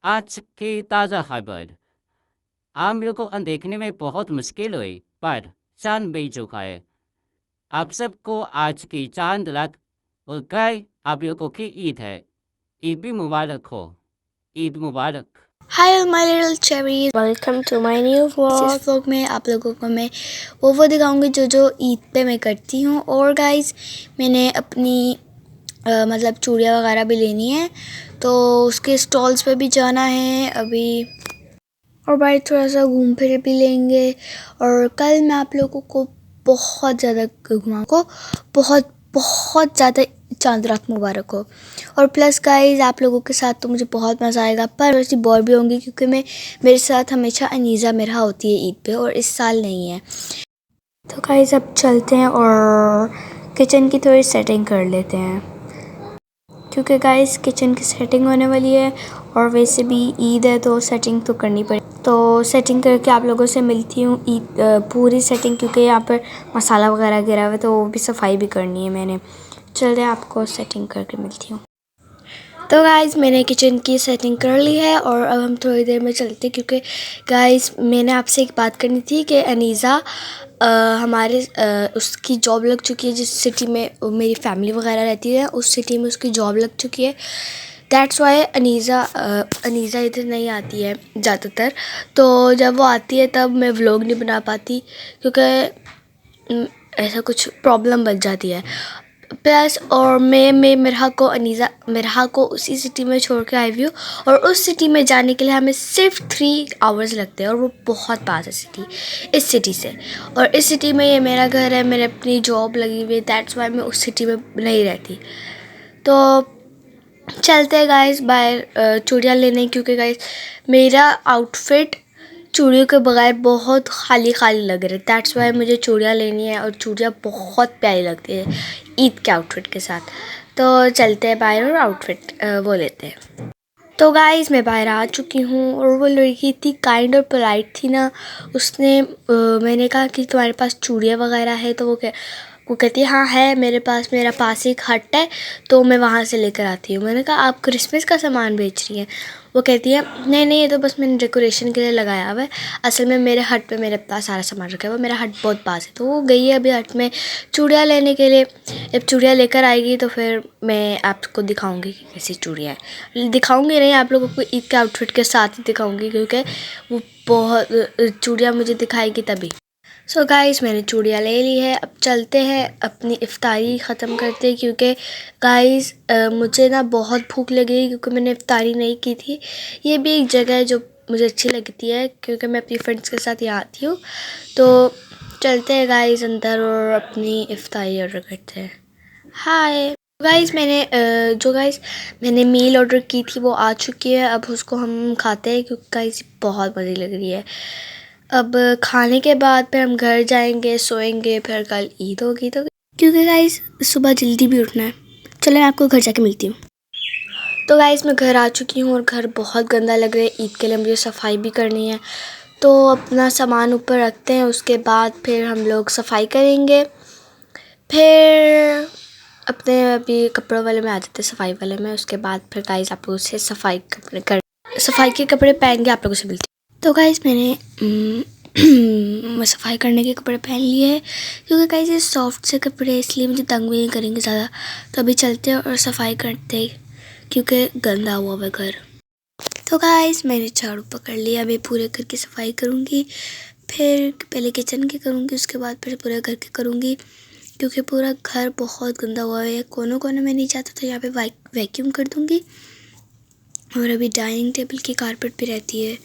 आज की ताज़ा खबर। आम लोगों को देखने में बहुत मुश्किल हुई, पर चांद भी चुका है। आप सबको आज की चांद रात और कल आप लोगों की ईद है। ईद भी मुबारक हो। ईद मुबारक। Hi all my little cherries, welcome to my new vlog। इस vlog में आप लोगों को मैं वो दिखाऊंगी जो ईद पे मैं करती हूँ। और गाइस मैंने अपनी मतलब चूड़ियाँ वगैरह भी लेनी है, तो उसके स्टॉल्स पे भी जाना है अभी। और भाई थोड़ा सा घूम फिर भी लेंगे। और कल मैं आप लोगों को बहुत ज़्यादा घुमाऊँ, बहुत बहुत ज़्यादा चांद रात मुबारक हो। और प्लस गाइस आप लोगों के साथ तो मुझे बहुत मज़ा आएगा, पर वैसे बोर भी होंगी क्योंकि मेरे साथ हमेशा अनीज़ा मेरा होती है ईद पे, और इस साल नहीं है। तो गाइस अब चलते हैं और किचन की थोड़ी सेटिंग कर लेते हैं, क्योंकि गाइस किचन की सेटिंग होने वाली है। और वैसे भी ईद है तो सेटिंग तो करनी पड़े, तो सेटिंग करके आप लोगों से मिलती हूँ ईद पूरी सेटिंग, क्योंकि यहाँ पर मसाला वगैरह गिरा हुआ है तो वो भी सफाई भी करनी है मैंने। चलिए आपको सेटिंग करके मिलती हूँ। तो गाइस मैंने किचन की सेटिंग कर ली है और अब हम थोड़ी देर में चलते हैं, क्योंकि गाइस मैंने आपसे एक बात करनी थी कि अनीज़ा हमारे उसकी जॉब लग चुकी है। जिस सिटी में मेरी फैमिली वगैरह रहती है उस सिटी में उसकी जॉब लग चुकी है। दैट्स वाई अनीज़ा इधर नहीं आती है ज़्यादातर। तो जब वो आती है तब मैं व्लॉग नहीं बना पाती, क्योंकि ऐसा कुछ प्रॉब्लम बच जाती है। प्लस और मैं मेरहा को उसी सिटी में छोड़ के आई हुई हूँ, और उस सिटी में जाने के लिए हमें सिर्फ 3 आवर्स लगते हैं, और वो बहुत पास है सिटी इस सिटी से। और इस सिटी में ये मेरा घर है, मेरे अपनी जॉब लगी हुई है। दैट्स वाई मैं उस सिटी में नहीं रहती। तो चलते हैं गाइस बाहर चूड़ियाँ लेने, क्योंकि गाइस मेरा आउटफिट चूड़ियों के बगैर बहुत खाली खाली लग रहा है। दैट्स वाई मुझे चूड़ियाँ लेनी है, और चूड़ियाँ बहुत प्यारी लगती है ईद के आउटफिट के साथ। तो चलते हैं बाहर और आउटफिट वो लेते हैं। तो गाइस मैं बाहर आ चुकी हूँ, और वो लड़की इतनी काइंड और पोलाइट थी ना। उसने मैंने कहा कि तुम्हारे पास चूड़ियाँ वगैरह है, तो वो कहती है हाँ है मेरे पास, मेरा पास एक हट है तो मैं वहाँ से लेकर आती हूँ। मैंने कहा आप क्रिसमस का सामान बेच रही हैं? वो कहती है नहीं नहीं, ये तो बस मैंने डेकोरेशन के लिए लगाया हुआ है, असल में मेरे हट पे मेरे पास सारा सामान रखा है, वो मेरा हट बहुत पास है। तो वो गई है अभी हट में चूड़ियाँ लेने के लिए। जब चूड़ियाँ लेकर आएगी तो फिर मैं आपको दिखाऊंगी कि कैसी चूड़ियाँ हैं। दिखाऊंगी नहीं, आप लोगों को ईद के आउटफिट के साथ ही दिखाऊंगी, क्योंकि वो बहुत चूड़ियाँ मुझे दिखाएगी तभी। सो गाइस मैंने चूड़ियाँ ले ली है, अब चलते हैं अपनी इफ्तारी ख़त्म करते हैं, क्योंकि गाइस मुझे ना बहुत भूख लगी, क्योंकि मैंने इफ्तारी नहीं की थी। ये भी एक जगह है जो मुझे अच्छी लगती है, क्योंकि मैं अपनी फ्रेंड्स के साथ यहाँ आती हूँ। तो चलते हैं गाइस अंदर और अपनी इफ्तारी ऑर्डर करते हैं। हाय गाइस मैंने मील ऑर्डर की थी वो आ चुकी है, अब उसको हम खाते हैं, क्योंकि गाइस बहुत मज़े लग रही है। अब खाने के बाद फिर हम घर जाएंगे, सोएंगे, फिर कल ईद होगी, तो क्योंकि गाइस सुबह जल्दी भी उठना है। चलो मैं आपको घर जाके मिलती हूँ। तो गाइस मैं घर आ चुकी हूँ, और घर बहुत गंदा लग रहा है। ईद के लिए मुझे सफाई भी करनी है, तो अपना सामान ऊपर रखते हैं, उसके बाद फिर हम लोग सफाई करेंगे। फिर अपने अभी कपड़ों वाले में आ जाते हैं, सफाई वाले में। उसके बाद फिर गाइस आप लोगों से सफाई के कपड़े पहन के आप लोगों से मिलती हूँ। तो गाइस मैंने सफाई करने के कपड़े पहन लिए हैं, क्योंकि गाइस ये सॉफ्ट से कपड़े, इसलिए मुझे तंग भी नहीं करेंगे ज़्यादा। तो अभी चलते हैं और सफाई करते हैं, क्योंकि गंदा हुआ है घर। तो गाइस मैंने झाड़ू पकड़ लिया, अभी पूरे घर की सफाई करूँगी। फिर पहले किचन की करूँगी, उसके बाद फिर पूरे घर की करूँगी, क्योंकि पूरा घर बहुत गंदा हुआ है। कोने कोने में नहीं जाता, तो यहाँ पे वैक्यूम कर दूँगी। और अभी डाइनिंग टेबल की कारपेट भी रहती है,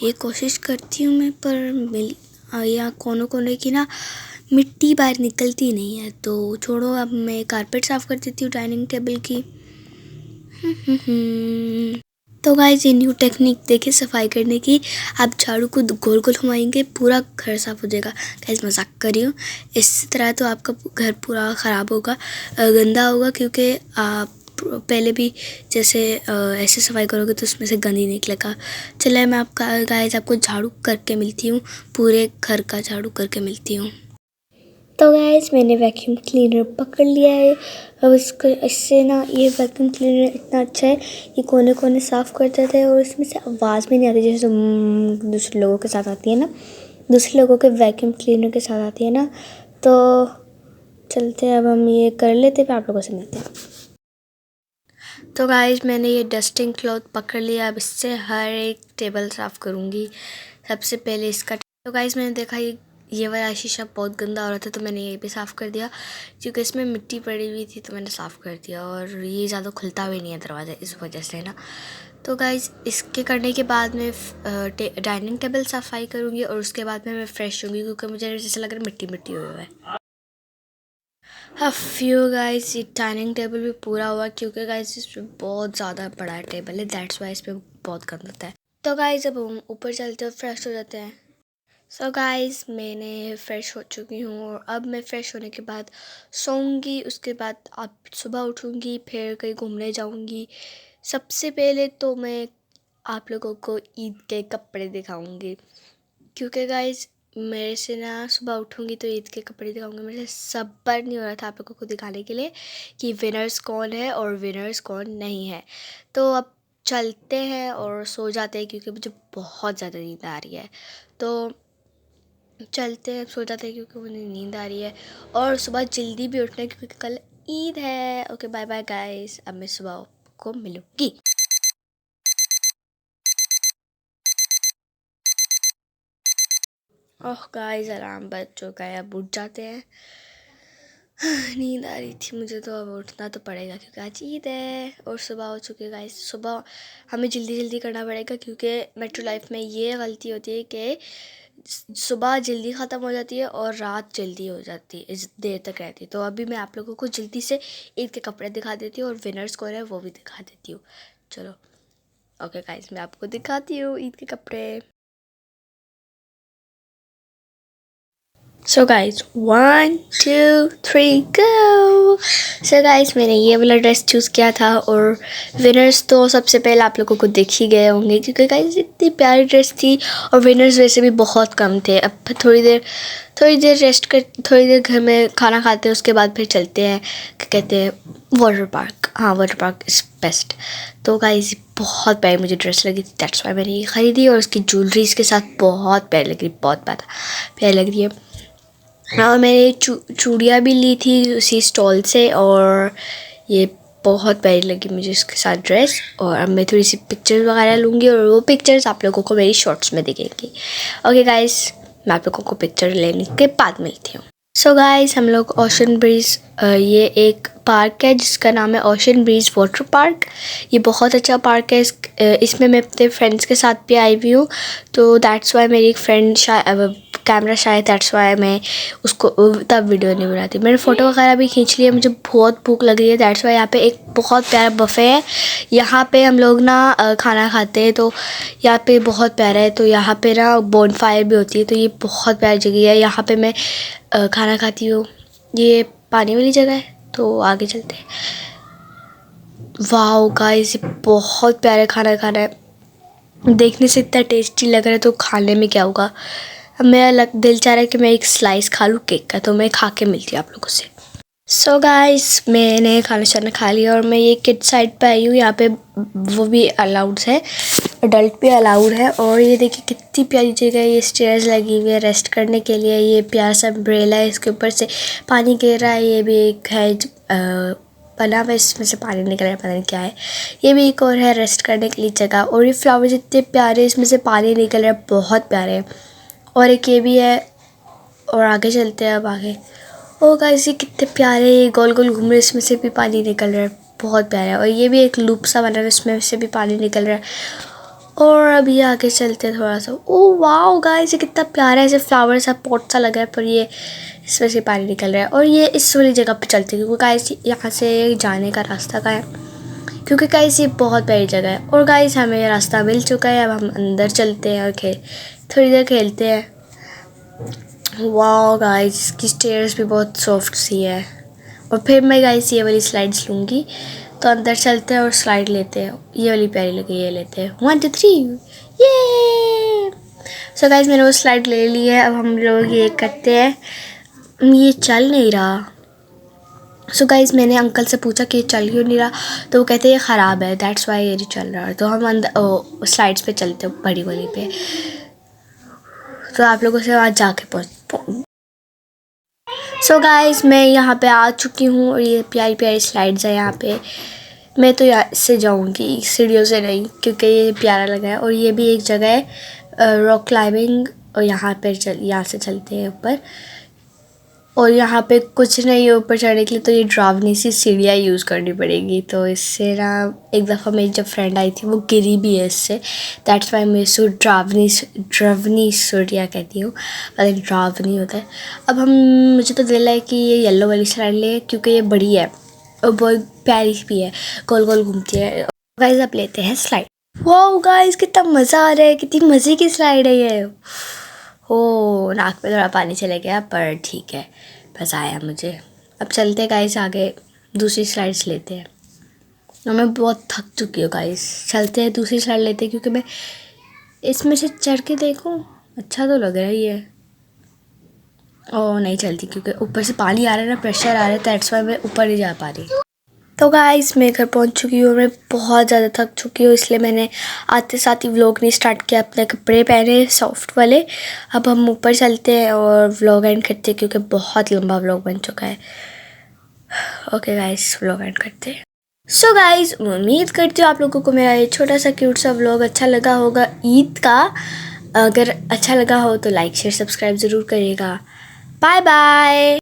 ये कोशिश करती हूँ मैं, पर यहाँ कोनों कोने की ना मिट्टी बाहर निकलती नहीं है। तो छोड़ो, अब मैं कारपेट साफ़ कर देती हूँ डाइनिंग टेबल की। तो गाइस ये न्यू टेक्निक देखिए सफाई करने की। आप झाड़ू को गोल गोल घुमाएंगे, पूरा घर साफ हो जाएगा। गाइस मजाक कर रही हूँ, इस तरह तो आपका घर पूरा ख़राब होगा, गंदा होगा, क्योंकि आप पहले भी जैसे ऐसे सफाई करोगे तो उसमें से गंद ही निकलेगा। चलिए मैं गाइस आपको झाड़ू करके मिलती हूँ, पूरे घर का झाड़ू करके मिलती हूँ। तो गाइस मैंने वैक्यूम क्लीनर पकड़ लिया है। अब इससे ना ये वैक्यूम क्लीनर इतना अच्छा है, ये कोने कोने साफ़ कर देता है और इसमें से आवाज़ भी नहीं आती जैसे दूसरे लोगों के साथ आती है ना, दूसरे लोगों के वैक्यूम क्लीनर के साथ आती है ना। तो चलते हैं, अब हम ये कर लेते हैं, फिर आप लोगों से मिलते हैं। तो गाइस मैंने ये डस्टिंग क्लॉथ पकड़ लिया, अब इससे हर एक टेबल साफ़ करूँगी। सबसे पहले इसका, तो गाइस मैंने देखा ये वाला शीशा बहुत गंदा हो रहा था, तो मैंने ये भी साफ़ कर दिया क्योंकि इसमें मिट्टी पड़ी हुई थी, तो मैंने साफ़ कर दिया। और ये ज़्यादा खुलता भी नहीं है दरवाज़ा इस वजह से ना। तो गाइस इसके करने के बाद मैं डाइनिंग टेबल सफाई करूँगी और उसके बाद में मैं फ्रेश होंगी क्योंकि मुझे जैसे लग रहा है मिट्टी मिट्टी हुआ है। फ्यू गाइस ये डाइनिंग टेबल भी पूरा हुआ क्योंकि गाइस इस पर बहुत ज़्यादा बड़ा टेबल है, दैट्स वाई इस पर बहुत गंदा होता है। तो गाइस अब हम ऊपर चलते हैं, फ्रेश हो जाते हैं। सो गाइस मैंने फ़्रेश हो चुकी हूँ और अब मैं फ़्रेश होने के बाद सोऊंगी। उसके बाद अब सुबह उठूँगी, फिर कहीं घूमने जाऊँगी। सबसे पहले तो मैं आप लोगों को ईद के कपड़े दिखाऊँगी क्योंकि गाइस मेरे से ना सुबह उठूँगी तो ईद के कपड़े दिखाऊँगी। मेरे से सब्र नहीं हो रहा था आप लोगों को दिखाने के लिए कि विनर्स कौन है और विनर्स कौन नहीं है। तो अब चलते हैं और सो जाते हैं क्योंकि मुझे बहुत ज़्यादा नींद आ रही है। तो चलते हैं, सो जाते हैं क्योंकि मुझे नींद आ रही है और सुबह जल्दी भी उठना है क्योंकि कल ईद है। ओके बाय बाय गाइस, अब मैं सुबह आपको मिलूँगी। ओह गाइस अलार्म बज चुका है, अब उठ जाते हैं। नींद आ रही थी मुझे तो अब उठना तो पड़ेगा क्योंकि आज ईद है और सुबह हो चुकी है गाइस। सुबह हमें जल्दी जल्दी करना पड़ेगा क्योंकि मेट्रो लाइफ में ये गलती होती है कि सुबह जल्दी ख़त्म हो जाती है और रात जल्दी हो जाती है, इस देर तक रहती है। तो अभी मैं आप लोगों को जल्दी से ईद के कपड़े दिखा देती हूँ और विनर्स कौन है वो भी दिखा देती हूँ। चलो ओके गाइस मैं आपको दिखाती हूँ ईद के कपड़े। सो गाइस 1 2 3 गो। सो गाइस मैंने ये वाला ड्रेस चूज़ किया था और विनर्स तो सबसे पहले आप लोगों को दिख ही गए होंगे क्योंकि गाइस इतनी प्यारी ड्रेस थी और विनर्स वैसे भी बहुत कम थे। अब थोड़ी देर रेस्ट कर, थोड़ी देर घर में खाना खाते हैं, उसके बाद फिर चलते हैं क्या कहते हैं वाटर पार्क। हाँ वाटर पार्क इज़ बेस्ट। तो गाइस बहुत प्यारी मुझे ड्रेस लगी थी, दैट्स वाई मैंने ये ख़रीदी और उसकी ज्वेलरी इसके साथ बहुत प्यारी लग रही, बहुत प्यारी लग रही है। और मैंने चूड़ियाँ भी ली थी उसी स्टॉल से और ये बहुत प्यारी लगी मुझे इसके साथ ड्रेस। और अब मैं थोड़ी सी पिक्चर्स वगैरह लूँगी और वो पिक्चर्स आप लोगों को मेरी शॉर्ट्स में दिखेंगी। ओके गाइस मैं आप लोगों को पिक्चर लेने के बाद मिलती हूँ। सो गाइस हम लोग ओशन ब्रीज, ये एक पार्क है जिसका नाम है ओशन ब्रीज वाटर पार्क। ये बहुत अच्छा पार्क है। इसमें मैं अपने फ्रेंड्स के साथ भी आई हुई हूँ, तो दैट्स वाई मेरी एक फ्रेंड कैमरा शायद, दैट्स वाई मैं उसको तब वीडियो नहीं बनाती। मैंने फ़ोटो वगैरह भी खींच लिया। मुझे बहुत भूख लग रही है, दैट्स वाई यहाँ पे एक बहुत प्यारा बफ़े है। यहाँ पे हम लोग ना खाना खाते हैं, तो यहाँ पे बहुत प्यारा है। तो यहाँ पे ना बोनफायर भी होती है, तो ये बहुत प्यारी जगह है। यहाँ पे मैं खाना खाती हूँ। ये पानी वाली जगह है, तो आगे चलते हैं। वाओ गाइस ये बहुत प्यारा खाना है, देखने से इतना टेस्टी लग रहा है, तो खाने में क्या होगा। अब मेरा दिल चाह रहा है कि मैं एक स्लाइस खा लूँ केक का, तो मैं खा के मिलती हूँ आप लोगों से। सो गाइस मैंने खाना खा लिया और मैं ये किड साइड पे आई हूँ। यहाँ पे वो भी अलाउड है, अडल्ट भी अलाउड है। और ये देखिए कितनी प्यारी जगह है, ये स्टेयर्स लगी हुई है रेस्ट करने के लिए। ये प्यारा सा अम्ब्रेला है, इसके ऊपर से पानी गिर रहा है। ये भी एक है बना हुआ, इसमें से पानी निकल रहा है, पता नहीं क्या है। ये भी एक और है रेस्ट करने के लिए जगह। और ये फ्लावर्स इतने प्यारे, इसमें से पानी निकल रहा है, बहुत प्यारे हैं। और एक ये भी है और आगे चलते हैं अब आगे। ओ गाइस ये कितने प्यारे, ये गोल गोल घूम रहे, इसमें से भी पानी निकल रहा है, बहुत प्यारा है। और ये भी एक लूप सा बना है, इसमें से भी पानी निकल रहा है। और अभी आगे चलते हैं थोड़ा सा। ओ वाओ गाइस ये कितना प्यारा है, ऐसे फ्लावर सा पॉट सा लग रहा है, पर ये इसमें से पानी निकल रहा है। और ये इस वाली जगह पे चलते हैं क्योंकि गाइस यहाँ से जाने का रास्ता का है, क्योंकि गाइस ये बहुत प्यारी जगह है। और गाइस हमें रास्ता मिल चुका है, अब हम अंदर चलते हैं और थोड़ी देर खेलते हैं। वाओ गाइस इसकी स्टेयर्स भी बहुत सॉफ्ट सी है। और फिर मैं गाइस ये वाली स्लाइड्स लूँगी, तो अंदर चलते हैं और स्लाइड लेते हैं। ये वाली प्यारी लगी, ये लेते हैं। 1 2 3 ये। सो गाइस मैंने वो स्लाइड ले ली है। अब हम लोग ये करते हैं, ये चल नहीं रहा। सो गाइज मैंने अंकल से पूछा कि ये चल क्यों नहीं रहा, तो वो कहते ये ख़राब है, दैट्स वाई ये नहीं चल रहा है। तो हम अंदर स्लाइड्स पे चलते बड़ी वाली पे, तो आप लोगों से वहाँ जाके पहुँच। सो गाइज मैं यहाँ पे आ चुकी हूँ और ये प्यारी प्यारी स्लाइड्स है यहाँ पे। मैं तो यहाँ से जाऊँगी, सीढ़ियों से नहीं, क्योंकि ये प्यारा लगा है। और ये भी एक जगह है रॉक क्लाइंबिंग, और यहाँ पर यहाँ से चलते हैं ऊपर। और यहाँ पे कुछ नहीं है ऊपर चढ़ने के लिए, तो ये डरावनी सी सीढ़ियाँ यूज़ करनी पड़ेगी। तो इससे ना एक दफ़ा मेरी जब फ्रेंड आई थी वो गिरी भी है इससे, दैट्स वाई मैं इसको ड्रावनी सीढ़ियाँ कहती हूँ, मतलब ड्रावनी होता है। अब हम मुझे तो दिल है कि ये येलो वाली स्लाइड ले, क्योंकि ये बड़ी है और बहुत प्यारी भी है, गोल गोल घूमती है। गाइस अब लेते हैं स्लाइड। वाओ गाइस कितना मज़ा आ रहा है, कितनी मज़े की स्लाइड है ये। ओ नाक पे थोड़ा पानी चले गया, पर ठीक है, मज़ा आया मुझे। अब चलते हैं गाइस आगे, दूसरी स्लाइड्स लेते हैं। और मैं बहुत थक चुकी हूँ गाइस, चलते हैं दूसरी स्लाइड लेते हैं, क्योंकि मैं इसमें से चढ़ के देखूँ, अच्छा तो लग रहा ही है। ओ नहीं चलती, क्योंकि ऊपर से पानी आ रहा है ना, प्रेशर आ रहा है, दैट्स वाई मैं ऊपर नहीं जा पा रही। तो गाइस मैं घर पहुंच चुकी हूँ, मैं बहुत ज़्यादा थक चुकी हूँ, इसलिए मैंने आते साथ ही व्लॉग नहीं स्टार्ट किया, अपने कपड़े पहने सॉफ्ट वाले। अब हम ऊपर चलते हैं और व्लॉग एंड करते हैं, क्योंकि बहुत लंबा व्लॉग बन चुका है। ओके गाइस व्लॉग एंड करते हैं। सो गाइस उम्मीद करती हूँ आप लोगों को मेरा ये छोटा सा क्यूट सा व्लॉग अच्छा लगा होगा ईद का। अगर अच्छा लगा हो तो लाइक शेयर सब्सक्राइब ज़रूर करिएगा। Bye bye.